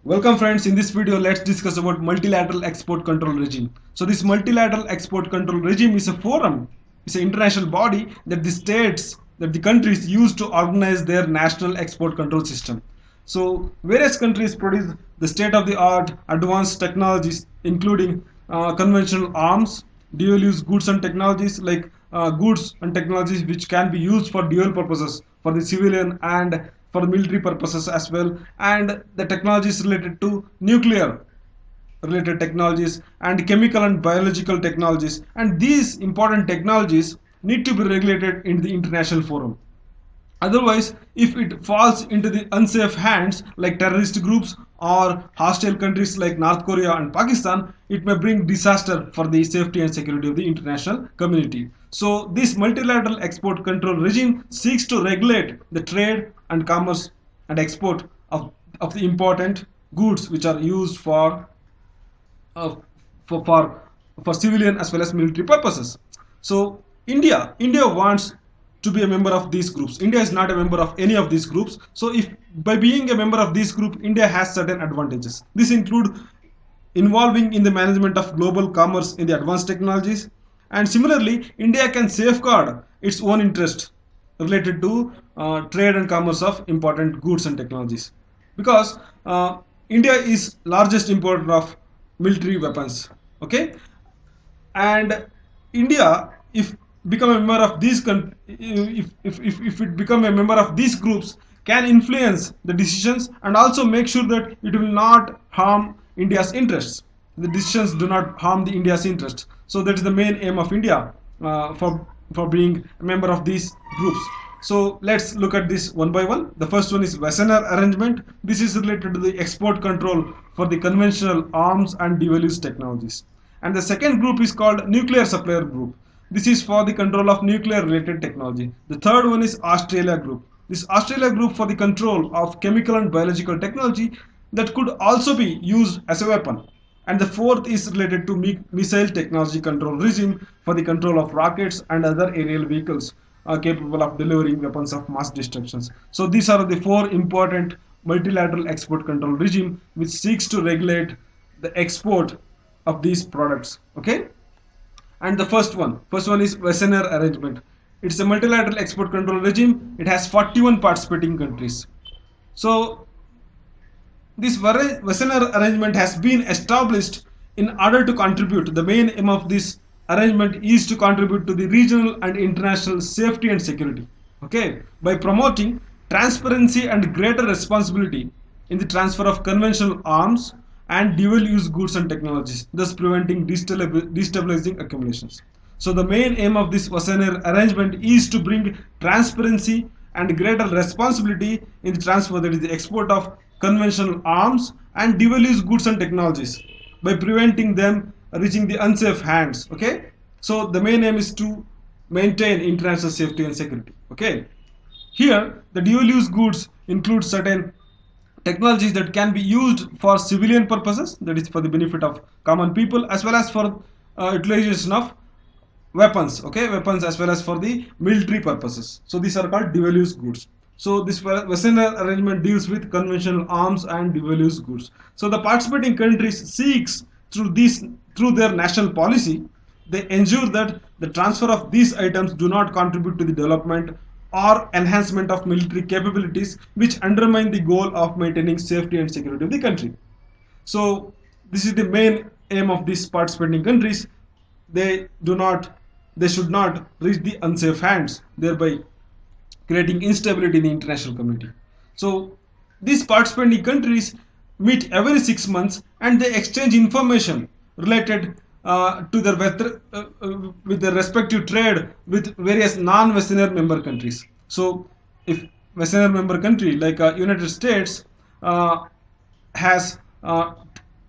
Welcome friends, in this video let's discuss about Multilateral Export Control Regime. So this Multilateral Export Control Regime is a forum, it's an international body that the countries use to organize their national export control system. So various countries produce the state-of-the-art advanced technologies including conventional arms, dual-use goods and technologies like goods and technologies which can be used for dual purposes for the civilian and for military purposes as well, and the technologies related to nuclear related technologies and chemical and biological technologies, and these important technologies need to be regulated in the international forum. Otherwise, if it falls into the unsafe hands like terrorist groups or hostile countries like North Korea and Pakistan, it may bring disaster for the safety and security of the international community. So this multilateral export control regime seeks to regulate the trade and commerce and export of the important goods which are used uh, for, for, for civilian as well as military purposes. So India wants to be a member of these groups. India is not a member of any of these groups. So if by being a member of this group, India has certain advantages. This include involving in the management of global commerce in the advanced technologies, and similarly India can safeguard its own interest related to trade and commerce of important goods and technologies, because India is largest importer of military weapons. Okay, and India, if become a member of these if it become a member of these groups, can influence the decisions and also make sure that it will not harm India's interests. The decisions do not harm the India's interests. So that is the main aim of India for being a member of these groups. So let's look at this one by one. The first one is Wassenaar Arrangement. This is related to the export control for the conventional arms and dual-use technologies. And the second group is called Nuclear Supplier Group. This is for the control of nuclear related technology. The third one is Australia Group. This Australia Group for the control of chemical and biological technology that could also be used as a weapon. And the fourth is related to Missile Technology Control Regime for the control of rockets and other aerial vehicles capable of delivering weapons of mass destruction. So these are the four important multilateral export control regime which seeks to regulate the export of these products. Okay, and the first one is Wassenaar Arrangement. It's a multilateral export control regime. It has 41 participating countries. So this Wassenaar Arrangement has been established in order to contribute. The main aim of this arrangement is to contribute to the regional and international safety and security. Okay, by promoting transparency and greater responsibility in the transfer of conventional arms and dual-use goods and technologies, thus preventing destabilizing accumulations. So the main aim of this Wassenaar Arrangement is to bring transparency and greater responsibility in the transfer, that is the export of conventional arms and dual-use goods and technologies, by preventing them reaching the unsafe hands. Okay, so the main aim is to maintain international safety and security. Okay, here the dual-use goods include certain technologies that can be used for civilian purposes, that is for the benefit of common people, as well as for utilization of weapons. Okay, weapons as well as for the military purposes. So these are called dual-use goods. So this Wassenaar Arrangement deals with conventional arms and dual-use goods. So the participating countries seeks through their national policy, they ensure that the transfer of these items do not contribute to the development or enhancement of military capabilities which undermine the goal of maintaining safety and security of the country. So this is the main aim of these participating countries. They should not reach the unsafe hands, thereby creating instability in the international community. So these participating countries meet every 6 months and they exchange information related to their with their respective trade with various non-Wassenaar member countries. So if Wassenaar member country like United States has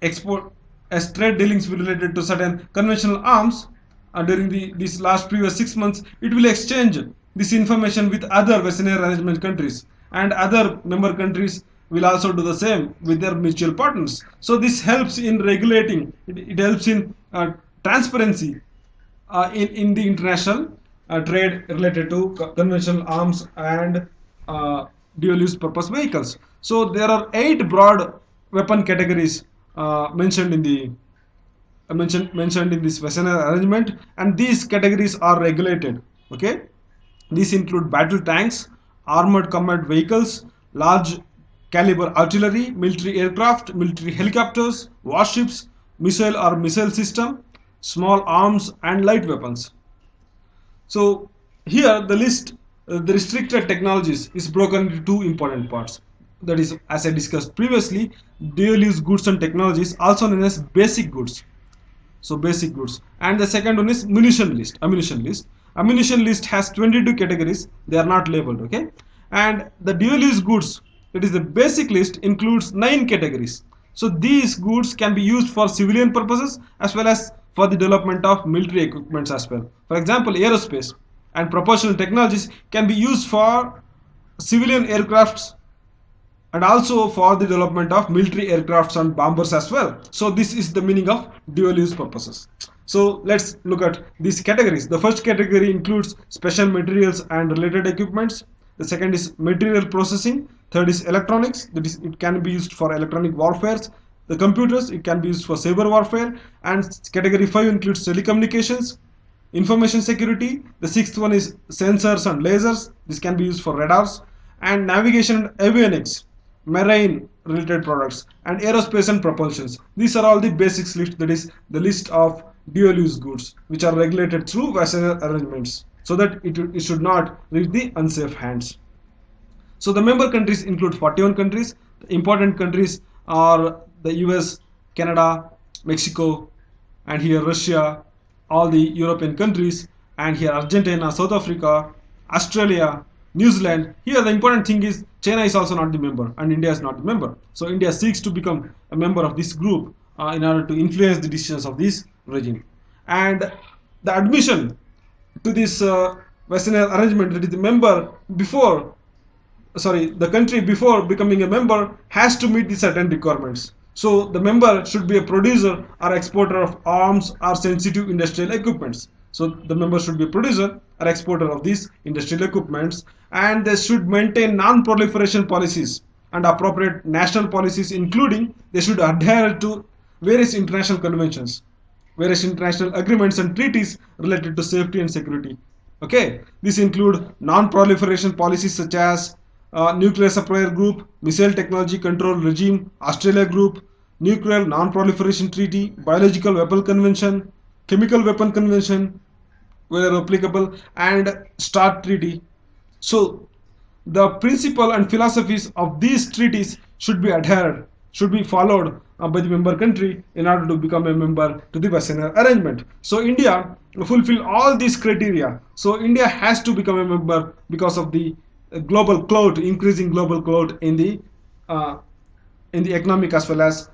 export as trade dealings related to certain conventional arms during these last previous 6 months, it will exchange this information with other Wassenaar Arrangement countries, and other member countries will also do the same with their mutual partners. So this helps in regulating, it helps in transparency in the international trade related to conventional arms and dual use purpose vehicles. So there are 8 broad weapon categories mentioned in the mentioned in this Wassenaar Arrangement, and these categories are regulated. Okay, these include battle tanks, armored combat vehicles, large caliber artillery, military aircraft, military helicopters, warships, missile system, small arms, and light weapons. So here the list, the restricted technologies is broken into two important parts. That is, as I discussed previously, dual-use goods and technologies, also known as basic goods. So basic goods. And the second one is munition list. Ammunition list has 22 categories. They are not labeled. Okay. And the dual-use goods, that is the basic list, includes 9 categories. So these goods can be used for civilian purposes as well as for the development of military equipments as well. For example, aerospace and propulsion technologies can be used for civilian aircrafts and also for the development of military aircrafts and bombers as well. So this is the meaning of dual use purposes. So let's look at these categories. The first category includes special materials and related equipments. The second is material processing. Third is electronics, that is, it can be used for electronic warfare. The computers, it can be used for cyber warfare. And category 5 includes telecommunications, information security. The sixth one is sensors and lasers. This can be used for radars. And navigation and avionics, marine related products, and aerospace and propulsions. These are all the basics list, that is the list of dual use goods which are regulated through Wassenaar arrangements, so that it should not reach the unsafe hands. So the member countries include 41 countries. The important countries are the US, Canada, Mexico, and here Russia, all the European countries, and here Argentina, South Africa, Australia, New Zealand. Here the important thing is China is also not the member and India is not the member. So India seeks to become a member of this group in order to influence the decisions of this regime. And the admission to this Wassenaar Arrangement, that is the member before, the country before becoming a member has to meet the certain requirements. So the member should be a producer or exporter of arms or sensitive industrial equipments. So the member should be a producer or exporter of these industrial equipments, and they should maintain non-proliferation policies and appropriate national policies, including they should adhere to various international conventions, various international agreements and treaties related to safety and security. Okay, these include non-proliferation policies such as Nuclear Supplier Group, Missile Technology Control Regime, Australia Group, Nuclear Non-Proliferation Treaty, Biological Weapon Convention, Chemical Weapon Convention, where applicable, and START Treaty. So the principle and philosophies of these treaties should be adhered, should be followed by the member country in order to become a member to the Wassenaar Arrangement. So India fulfill all these criteria. So India has to become a member because of the global clout, increasing global clout in the economic as well as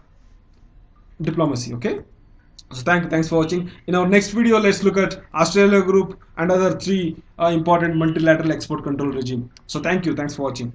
diplomacy. Okay, so thanks for watching. In our next video, let's look at Australia Group and other 3 important multilateral export control regime. So thanks for watching.